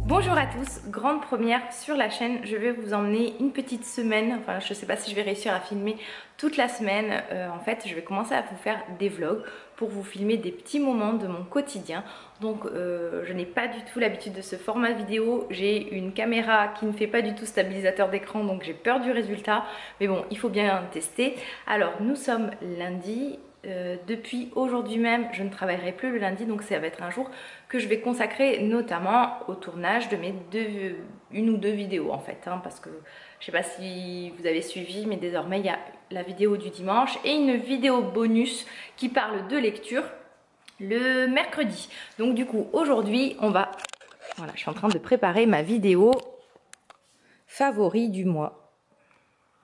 Bonjour à tous, grande première sur la chaîne, je vais vous emmener une petite semaine, enfin je sais pas si je vais réussir à filmer toute la semaine, en fait je vais commencer à vous faire des vlogs pour vous filmer des petits moments de mon quotidien. Donc je n'ai pas du tout l'habitude de ce format vidéo, j'ai une caméra qui ne fait pas du tout stabilisateur d'écran donc j'ai peur du résultat, mais bon il faut bien tester. Alors nous sommes lundi. Depuis aujourd'hui même, je ne travaillerai plus le lundi, donc ça va être un jour que je vais consacrer notamment au tournage de mes une ou deux vidéos en fait, hein, parce que je sais pas si vous avez suivi, mais désormais il y a la vidéo du dimanche et une vidéo bonus qui parle de lecture le mercredi. Donc du coup aujourd'hui voilà, je suis en train de préparer ma vidéo favori du mois.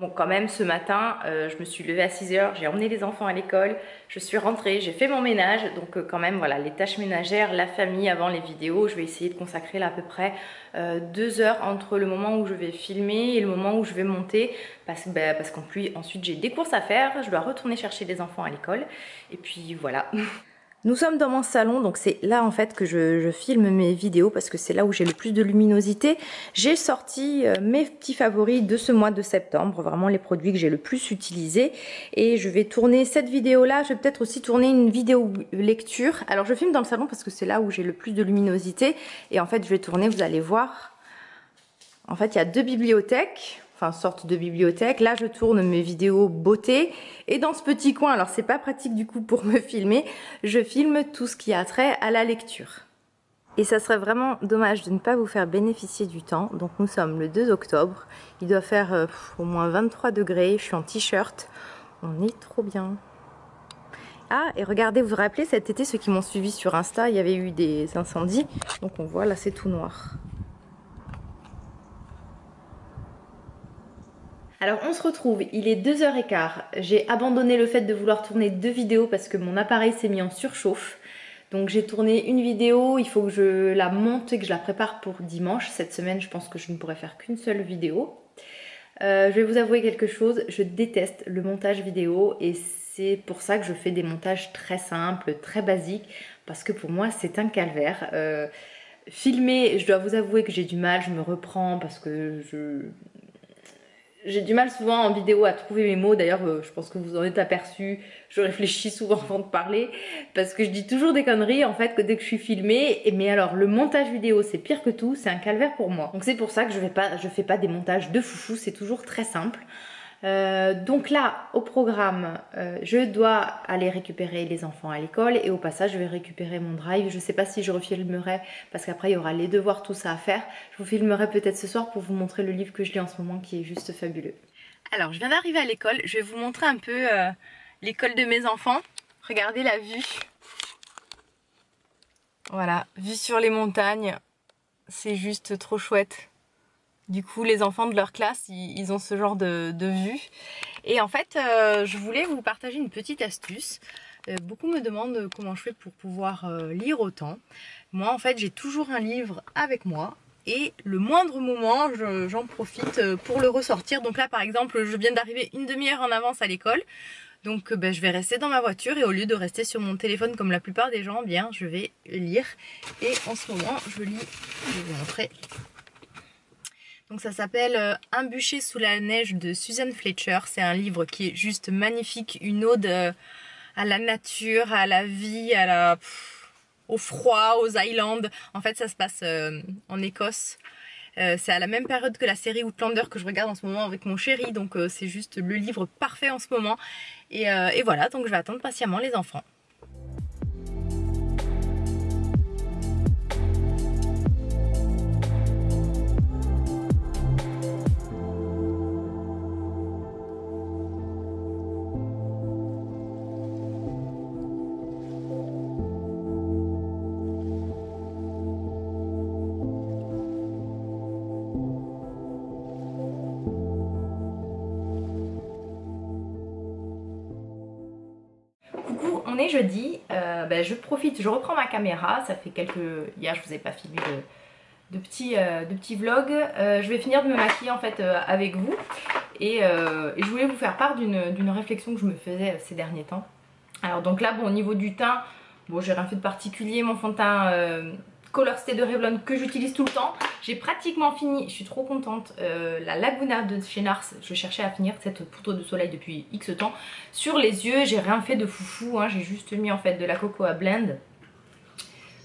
Bon, quand même, ce matin, je me suis levée à 6 h, j'ai emmené les enfants à l'école, je suis rentrée, j'ai fait mon ménage. Donc quand même, voilà, les tâches ménagères, la famille avant les vidéos, je vais essayer de consacrer là à peu près 2 heures entre le moment où je vais filmer et le moment où je vais monter. Parce qu'ensuite, j'ai des courses à faire, je dois retourner chercher les enfants à l'école. Et puis voilà. Nous sommes dans mon salon, donc c'est là en fait que je filme mes vidéos parce que c'est là où j'ai le plus de luminosité. J'ai sorti mes petits favoris de ce mois de septembre, vraiment les produits que j'ai le plus utilisés. Et je vais tourner cette vidéo là, je vais peut-être aussi tourner une vidéo lecture. Alors je filme dans le salon parce que c'est là où j'ai le plus de luminosité. Et en fait je vais tourner, vous allez voir, en fait il y a deux bibliothèques. Enfin, sorte de bibliothèque. Là, je tourne mes vidéos beauté. Et dans ce petit coin, alors c'est pas pratique du coup pour me filmer, je filme tout ce qui a trait à la lecture. Et ça serait vraiment dommage de ne pas vous faire bénéficier du temps. Donc nous sommes le 2 octobre. Il doit faire au moins 23 degrés. Je suis en t-shirt. On est trop bien. Ah, et regardez, vous vous rappelez, cet été, ceux qui m'ont suivi sur Insta, il y avait eu des incendies. Donc on voit, là, c'est tout noir. Alors on se retrouve, il est 2 h 15, j'ai abandonné le fait de vouloir tourner deux vidéos parce que mon appareil s'est mis en surchauffe. Donc j'ai tourné une vidéo, il faut que je la monte et que je la prépare pour dimanche. Cette semaine je pense que je ne pourrai faire qu'une seule vidéo. Je vais vous avouer quelque chose, je déteste le montage vidéo et c'est pour ça que je fais des montages très simples, très basiques, parce que pour moi c'est un calvaire. Filmer, je dois vous avouer que j'ai du mal, je me reprends parce que j'ai du mal souvent en vidéo à trouver mes mots. D'ailleurs, je pense que vous en êtes aperçu. Je réfléchis souvent avant de parler parce que je dis toujours des conneries en fait que dès que je suis filmée. Mais alors, le montage vidéo, c'est pire que tout. C'est un calvaire pour moi. Donc c'est pour ça que je fais pas des montages de foufou. C'est toujours très simple. Donc là, au programme, je dois aller récupérer les enfants à l'école et au passage, je vais récupérer mon drive. Je sais pas si je refilmerai parce qu'après, il y aura les devoirs, tout ça à faire. Je vous filmerai peut-être ce soir pour vous montrer le livre que je lis en ce moment qui est juste fabuleux. Alors, je viens d'arriver à l'école. Je vais vous montrer un peu l'école de mes enfants. Regardez la vue. Voilà, vue sur les montagnes. C'est juste trop chouette. Du coup, les enfants de leur classe, ils ont ce genre de vue. Et en fait, je voulais vous partager une petite astuce. Beaucoup me demandent comment je fais pour pouvoir lire autant. Moi, en fait, j'ai toujours un livre avec moi. Et le moindre moment, j'en profite pour le ressortir. Donc là, par exemple, je viens d'arriver une demi-heure en avance à l'école. Donc je vais rester dans ma voiture et au lieu de rester sur mon téléphone comme la plupart des gens, bien, je vais lire. Et en ce moment, je lis, je vais vous montrer. Donc ça s'appelle Un bûcher sous la neige de Susan Fletcher. C'est un livre qui est juste magnifique, une ode à la nature, à la vie, au froid, aux Highlands. En fait ça se passe en Écosse. C'est à la même période que la série Outlander que je regarde en ce moment avec mon chéri. Donc c'est juste le livre parfait en ce moment. Et voilà, donc je vais attendre patiemment les enfants. Coucou, on est jeudi, je profite, je reprends ma caméra, ça fait hier je vous ai pas filmé de petits vlogs. Je vais finir de me maquiller en fait avec vous et je voulais vous faire part d'une réflexion que je me faisais ces derniers temps. Alors donc là, bon, au niveau du teint, bon, j'ai rien fait de particulier, mon fond de teint Color Stay de Revlon que j'utilise tout le temps. J'ai pratiquement fini, je suis trop contente, la Laguna de chez Nars. Je cherchais à finir cette poudre de soleil depuis X temps. Sur les yeux, j'ai rien fait de foufou, hein. J'ai juste mis en fait de la Cocoa Blend,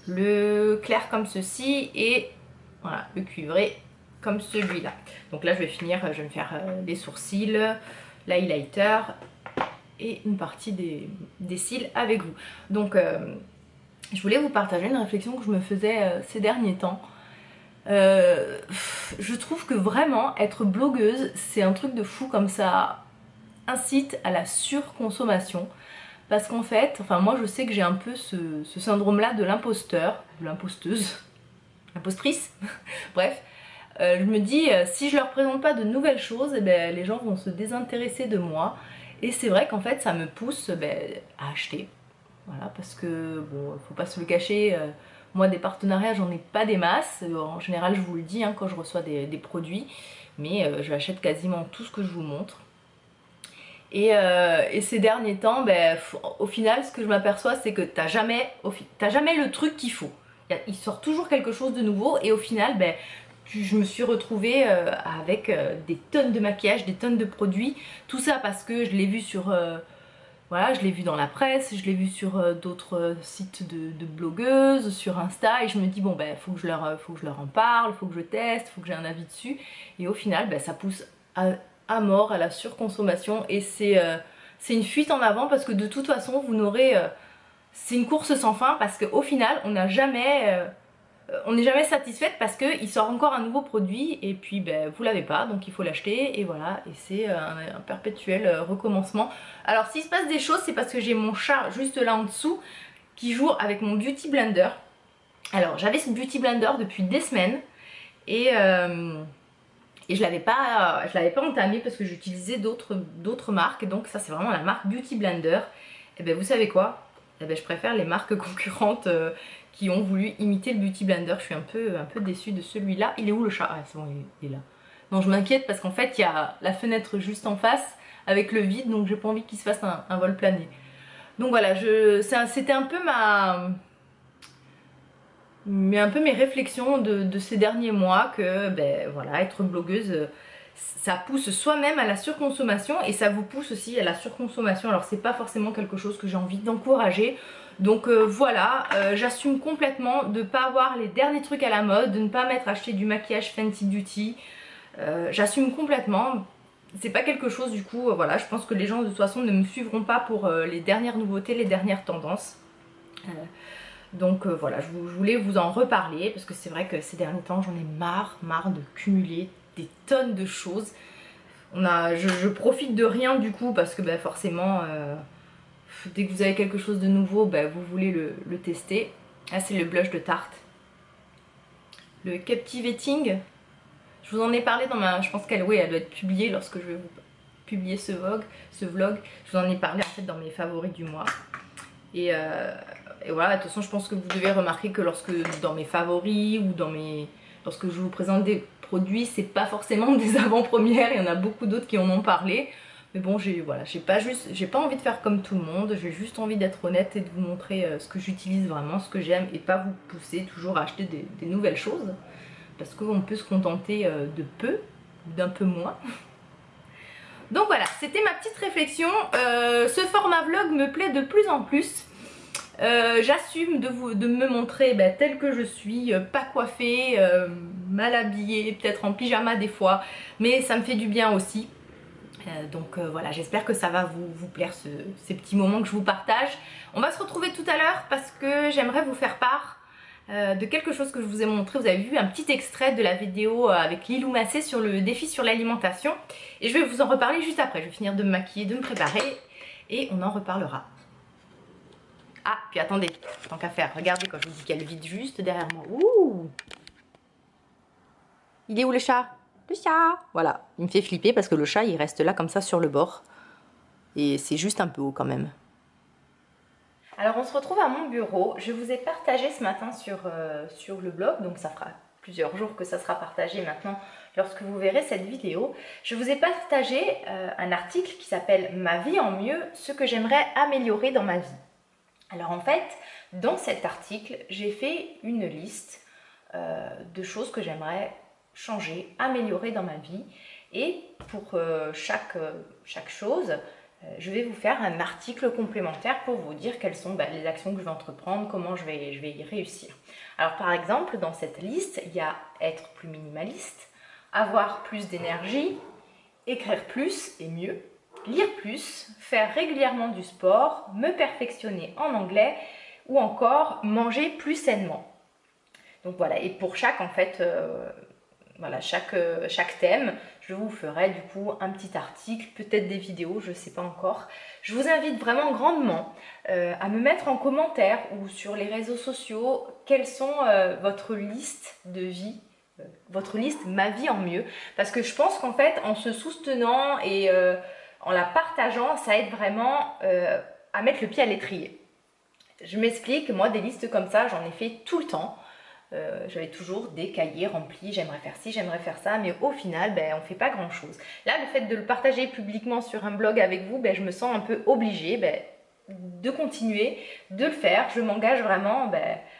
le clair comme ceci et voilà, le cuivré comme celui-là. Donc là je vais finir, je vais me faire les sourcils, l'highlighter et une partie des cils avec vous. Donc je voulais vous partager une réflexion que je me faisais ces derniers temps. Je trouve que vraiment être blogueuse c'est un truc de fou, comme ça incite à la surconsommation. Parce qu'en fait, enfin moi je sais que j'ai un peu ce syndrome là de l'imposteur, de l'imposteuse, l'impostrice, bref. Je me dis, si je leur présente pas de nouvelles choses, eh ben, les gens vont se désintéresser de moi. Et c'est vrai qu'en fait ça me pousse à acheter. Voilà, parce que bon, faut pas se le cacher, moi des partenariats j'en ai pas des masses. En général je vous le dis hein, quand je reçois des produits, mais j'achète quasiment tout ce que je vous montre. Et ces derniers temps, au final ce que je m'aperçois c'est que t'as jamais le truc qu'il faut. Il sort toujours quelque chose de nouveau et au final je me suis retrouvée avec des tonnes de maquillage, des tonnes de produits. Tout ça parce que je l'ai vu sur... voilà, je l'ai vu dans la presse, je l'ai vu sur d'autres sites de blogueuses, sur Insta, et je me dis bon faut que je leur en parle, faut que je teste, faut que j'ai un avis dessus. Et au final ça pousse à mort à la surconsommation et c'est une fuite en avant parce que de toute façon vous n'aurez... c'est une course sans fin parce qu'au final on n'est jamais satisfaite parce qu'il sort encore un nouveau produit et puis vous l'avez pas donc il faut l'acheter et voilà, et c'est un perpétuel recommencement. Alors s'il se passe des choses c'est parce que j'ai mon chat juste là en dessous qui joue avec mon Beauty Blender. Alors j'avais ce Beauty Blender depuis des semaines et je l'avais pas entamé parce que j'utilisais d'autres marques, donc ça c'est vraiment la marque Beauty Blender. Et vous savez quoi, je préfère les marques concurrentes qui ont voulu imiter le Beauty Blender. Je suis un peu déçue de celui-là. Il est où le chat? Ah c'est bon, il est là. Non, je m'inquiète parce qu'en fait il y a la fenêtre juste en face avec le vide, donc j'ai pas envie qu'il se fasse un vol plané. Donc voilà, c'était un peu mes réflexions de ces derniers mois que voilà, être blogueuse ça pousse soi-même à la surconsommation et ça vous pousse aussi à la surconsommation. Alors c'est pas forcément quelque chose que j'ai envie d'encourager. Donc voilà, j'assume complètement de ne pas avoir les derniers trucs à la mode, de ne pas m'être acheté du maquillage Fenty Beauty. J'assume complètement. C'est pas quelque chose du coup, voilà, je pense que les gens de toute façon ne me suivront pas pour les dernières nouveautés, les dernières tendances. Donc voilà, je voulais vous en reparler parce que c'est vrai que ces derniers temps j'en ai marre de cumuler des tonnes de choses. Je profite de rien du coup parce que forcément dès que vous avez quelque chose de nouveau vous voulez le tester. Là c'est le blush de Tarte, le Captivating. Je vous en ai parlé dans ma... Je pense qu'elle doit être publiée lorsque je vais vous publier ce vlog. Je vous en ai parlé en fait dans mes favoris du mois. Et voilà, de toute façon je pense que vous devez remarquer que lorsque dans mes favoris ou lorsque je vous présente des produits, c'est pas forcément des avant-premières, il y en a beaucoup d'autres qui en ont parlé. Mais bon, j'ai pas envie de faire comme tout le monde, j'ai juste envie d'être honnête et de vous montrer ce que j'utilise vraiment, ce que j'aime, et pas vous pousser toujours à acheter des nouvelles choses. Parce qu'on peut se contenter de peu, d'un peu moins. Donc voilà, c'était ma petite réflexion. Ce format vlog me plaît de plus en plus. J'assume de me montrer telle que je suis, pas coiffée, mal habillée, peut-être en pyjama des fois, mais ça me fait du bien aussi. Donc voilà, j'espère que ça va vous plaire ces petits moments que je vous partage. On va se retrouver tout à l'heure parce que j'aimerais vous faire part de quelque chose que je vous ai montré. Vous avez vu un petit extrait de la vidéo avec Lilou Massé sur le défi sur l'alimentation et je vais vous en reparler juste après. Je vais finir de me maquiller, de me préparer et on en reparlera. Ah, puis attendez, tant qu'à faire, regardez quand je vous dis qu'elle vide juste derrière moi. Ouh! Il est où le chat? Le chat! Voilà, il me fait flipper parce que le chat il reste là comme ça sur le bord. Et c'est juste un peu haut quand même. Alors on se retrouve à mon bureau. Je vous ai partagé ce matin sur le blog, donc ça fera plusieurs jours que ça sera partagé maintenant lorsque vous verrez cette vidéo. Je vous ai partagé un article qui s'appelle « Ma vie en mieux, ce que j'aimerais améliorer dans ma vie ». Alors en fait, dans cet article, j'ai fait une liste de choses que j'aimerais changer, améliorer dans ma vie. Et pour chaque chose, je vais vous faire un article complémentaire pour vous dire quelles sont les actions que je vais entreprendre, comment je vais y réussir. Alors par exemple, dans cette liste, il y a être plus minimaliste, avoir plus d'énergie, écrire plus et mieux, lire plus, faire régulièrement du sport, me perfectionner en anglais ou encore manger plus sainement. Donc voilà, et pour chaque en fait, voilà, chaque thème, je vous ferai du coup un petit article, peut-être des vidéos, je ne sais pas encore. Je vous invite vraiment grandement à me mettre en commentaire ou sur les réseaux sociaux quelles sont votre liste de vie, votre liste ma vie en mieux. Parce que je pense qu'en fait, en se soutenant et en la partageant, ça aide vraiment à mettre le pied à l'étrier. Je m'explique, moi des listes comme ça, j'en ai fait tout le temps. J'avais toujours des cahiers remplis, j'aimerais faire ci, j'aimerais faire ça, mais au final, on ne fait pas grand chose. Là, le fait de le partager publiquement sur un blog avec vous, je me sens un peu obligée de continuer, de le faire. Je m'engage vraiment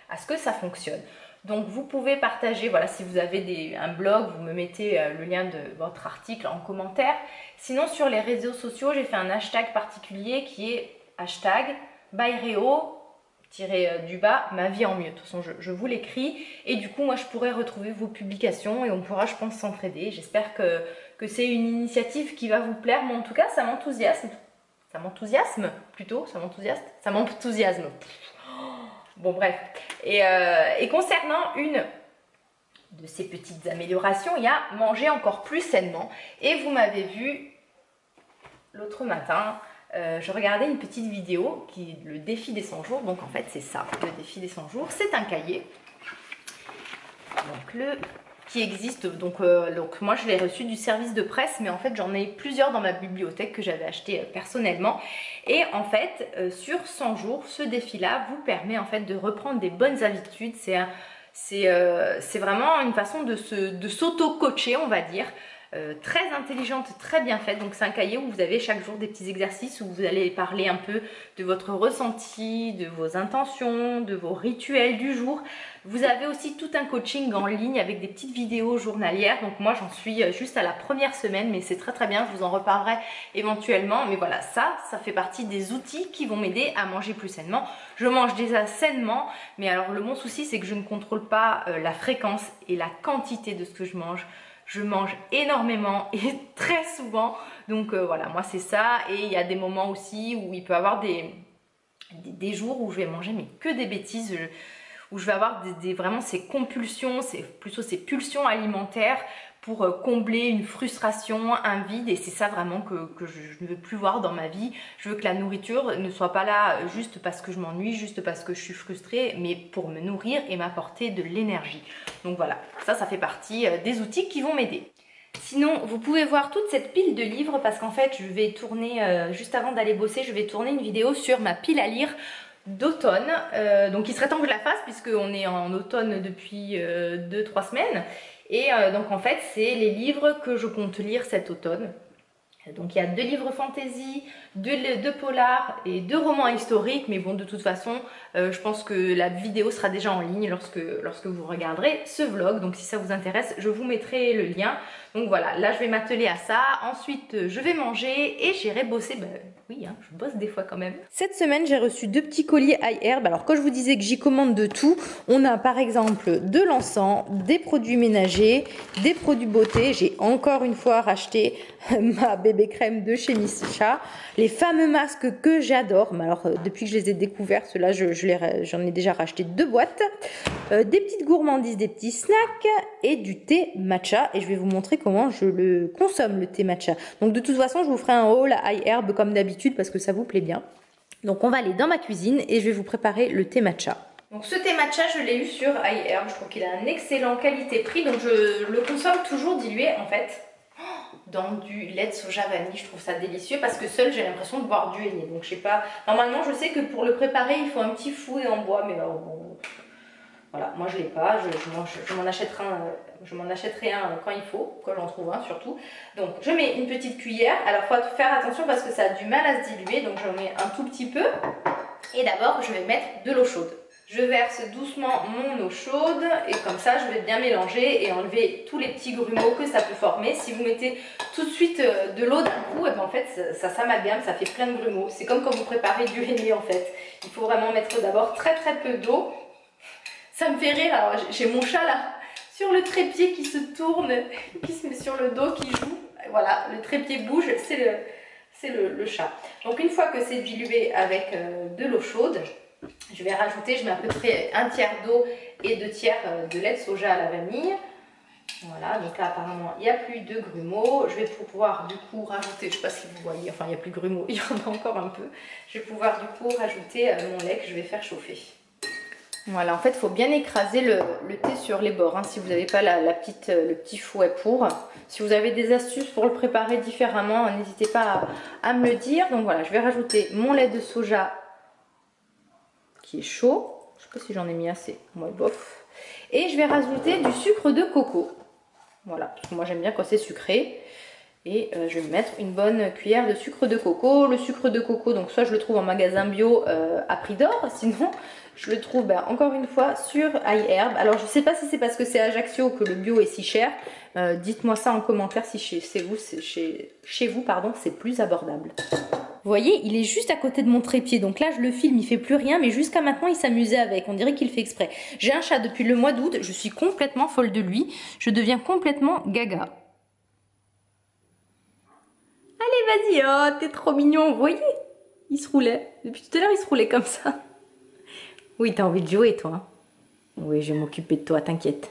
à ce que ça fonctionne. Donc vous pouvez partager, voilà, si vous avez un blog, vous me mettez le lien de votre article en commentaire. Sinon, sur les réseaux sociaux, j'ai fait un hashtag particulier qui est hashtag #ByRéo du bas, ma vie en mieux. De toute façon, je vous l'écris et du coup, moi, je pourrai retrouver vos publications et on pourra, je pense, s'entraider. J'espère que c'est une initiative qui va vous plaire. Mais en tout cas, ça m'enthousiasme. Ça m'enthousiasme plutôt. Ça m'enthousiasme. Bon, bref. Et concernant une de ces petites améliorations, il y a manger encore plus sainement. Et vous m'avez vu l'autre matin, je regardais une petite vidéo qui est le défi des 100 jours. Donc en fait c'est ça, le défi des 100 jours. C'est un cahier qui existe. Donc moi je l'ai reçu du service de presse, mais en fait j'en ai plusieurs dans ma bibliothèque que j'avais acheté personnellement. Et en fait sur 100 jours, ce défi là vous permet en fait de reprendre des bonnes habitudes. C'est vraiment une façon de s'auto-coacher, on va dire. Très intelligente, très bien faite. Donc c'est un cahier où vous avez chaque jour des petits exercices où vous allez parler un peu de votre ressenti, de vos intentions, de vos rituels du jour. Vous avez aussi tout un coaching en ligne avec des petites vidéos journalières. Donc moi j'en suis juste à la première semaine, mais c'est très très bien, je vous en reparlerai éventuellement. Mais voilà, ça fait partie des outils qui vont m'aider à manger plus sainement. Je mange déjà sainement, mais alors mon souci c'est que je ne contrôle pas la fréquence et la quantité de ce que je mange. Je mange énormément et très souvent, donc voilà, moi c'est ça. Et il y a des moments aussi où il peut y avoir des jours où je vais manger mais que des bêtises, où je vais avoir vraiment ces compulsions, plutôt ces pulsions alimentaires pour combler une frustration, un vide. Et c'est ça vraiment que je ne veux plus voir dans ma vie. Je veux que la nourriture ne soit pas là juste parce que je m'ennuie, juste parce que je suis frustrée, mais pour me nourrir et m'apporter de l'énergie. Donc voilà, ça fait partie des outils qui vont m'aider. Sinon, vous pouvez voir toute cette pile de livres parce qu'en fait, je vais tourner, juste avant d'aller bosser, je vais tourner une vidéo sur ma pile à lire d'automne. Donc il serait temps que je la fasse puisqu'on est en automne depuis 2-3 semaines. Et donc en fait, c'est les livres que je compte lire cet automne. Donc il y a 2 livres fantasy, 2 polars et 2 romans historiques. Mais bon, de toute façon, je pense que la vidéo sera déjà en ligne lorsque vous regarderez ce vlog. Donc si ça vous intéresse, je vous mettrai le lien. Donc voilà, là je vais m'atteler à ça. Ensuite, je vais manger et j'irai bosser. Oui, hein, je bosse des fois quand même. Cette semaine, j'ai reçu 2 petits colis iHerb. Alors quand je vous disais que j'y commande de tout, on a par exemple de l'encens, des produits ménagers, des produits beauté. J'ai encore une fois racheté ma bébé crème de chez Misha, les fameux masques que j'adore. Mais alors depuis que je les ai découverts, ceux-là j'en ai déjà racheté 2 boîtes, des petites gourmandises, des petits snacks et du thé matcha. Et je vais vous montrer comment je le consomme, le thé matcha. Donc de toute façon, je vous ferai un haul à iHerb comme d'habitude parce que ça vous plaît bien. Donc on va aller dans ma cuisine et je vais vous préparer le thé matcha. Donc ce thé matcha, je l'ai eu sur iHerb. Je trouve qu'il a un excellent qualité-prix. Donc je le consomme toujours dilué en fait dans du lait de soja vanille. Je trouve ça délicieux parce que seul j'ai l'impression de boire du henné. Donc je sais pas, normalement je sais que pour le préparer il faut un petit fouet en bois, mais alors bon, voilà, moi je l'ai pas, je m'en achèterai un quand il faut, quand j'en trouve un surtout. Donc je mets une petite cuillère. Alors il faut faire attention parce que ça a du mal à se diluer, donc j'en mets un tout petit peu. Et d'abord, je vais mettre de l'eau chaude. Je verse doucement mon eau chaude et comme ça, je vais bien mélanger et enlever tous les petits grumeaux que ça peut former. Si vous mettez tout de suite de l'eau d'un coup, et ben en fait, ça s'amalgame, ça fait plein de grumeaux. C'est comme quand vous préparez du henné en fait. Il faut vraiment mettre d'abord très peu d'eau. Ça me fait rire, alors j'ai mon chat là sur le trépied qui se tourne, qui se met sur le dos, qui joue. Voilà, le trépied bouge, c'est le chat. Donc une fois que c'est dilué avec de l'eau chaude, je vais rajouter, je mets à peu près 1/3 d'eau et 2/3 de lait de soja à la vanille. Voilà, donc là apparemment il n'y a plus de grumeaux. Je vais pouvoir du coup rajouter, je ne sais pas si vous voyez, enfin il n'y a plus de grumeaux, il y en a encore un peu. Je vais pouvoir du coup rajouter mon lait que je vais faire chauffer. Voilà, en fait il faut bien écraser le thé sur les bords, hein, si vous n'avez pas le petit fouet pour. Si vous avez des astuces pour le préparer différemment, n'hésitez pas à me le dire. Donc voilà, je vais rajouter mon lait de soja qui est chaud. Je ne sais pas si j'en ai mis assez, moi bof. Et je vais rajouter du sucre de coco. Voilà, parce que moi j'aime bien quand c'est sucré. Et je vais mettre une bonne cuillère de sucre de coco. Le sucre de coco, donc soit je le trouve en magasin bio à prix d'or, sinon je le trouve encore une fois sur iHerb. Alors je ne sais pas si c'est parce que c'est Ajaccio que le bio est si cher. Dites-moi ça en commentaire si chez vous c'est plus abordable. Vous voyez, il est juste à côté de mon trépied, donc là je le filme, il fait plus rien, mais jusqu'à maintenant il s'amusait avec, on dirait qu'il fait exprès. J'ai un chat depuis le mois d'août, je suis complètement folle de lui, je deviens complètement gaga. Allez vas-y, oh t'es trop mignon, vous voyez, il se roulait, depuis tout à l'heure il se roulait comme ça. Oui, t'as envie de jouer toi, hein? Oui, je vais m'occuper de toi, t'inquiète.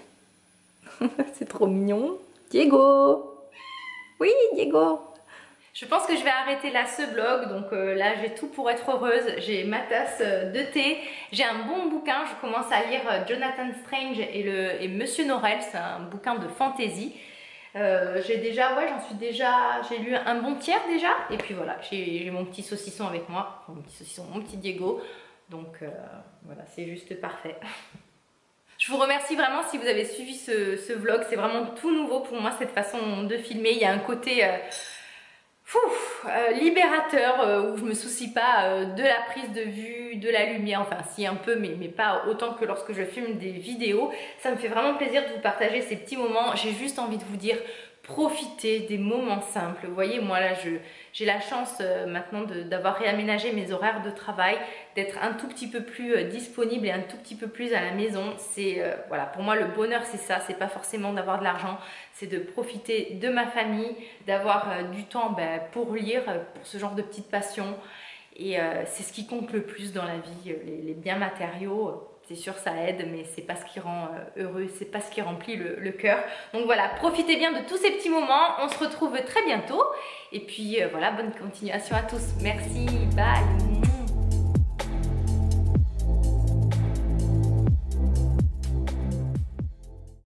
C'est trop mignon. Diego. Oui, Diego. Je pense que je vais arrêter là ce vlog, donc là j'ai tout pour être heureuse, j'ai ma tasse de thé, j'ai un bon bouquin, je commence à lire Jonathan Strange et Monsieur Norrell, c'est un bouquin de fantasy. J'ai lu un bon tiers déjà, et puis voilà, j'ai mon petit saucisson avec moi, enfin, mon petit Diego, donc voilà, c'est juste parfait. Je vous remercie vraiment si vous avez suivi ce vlog, c'est vraiment tout nouveau pour moi cette façon de filmer, il y a un côté... libérateur où je me soucie pas de la prise de vue, de la lumière, enfin si un peu mais pas autant que lorsque je filme des vidéos. Ça me fait vraiment plaisir de vous partager ces petits moments. J'ai juste envie de vous dire, profitez des moments simples. Vous voyez, moi là j'ai la chance maintenant d'avoir réaménagé mes horaires de travail, d'être un tout petit peu plus disponible et un tout petit peu plus à la maison. C'est voilà, pour moi le bonheur c'est ça, c'est pas forcément d'avoir de l'argent, c'est de profiter de ma famille, d'avoir du temps pour lire, pour ce genre de petites passions. Et c'est ce qui compte le plus dans la vie, les biens matériaux. C'est sûr ça aide, mais c'est pas ce qui rend heureux, c'est pas ce qui remplit le cœur. Donc voilà, profitez bien de tous ces petits moments, on se retrouve très bientôt. Et puis voilà, bonne continuation à tous. Merci, bye.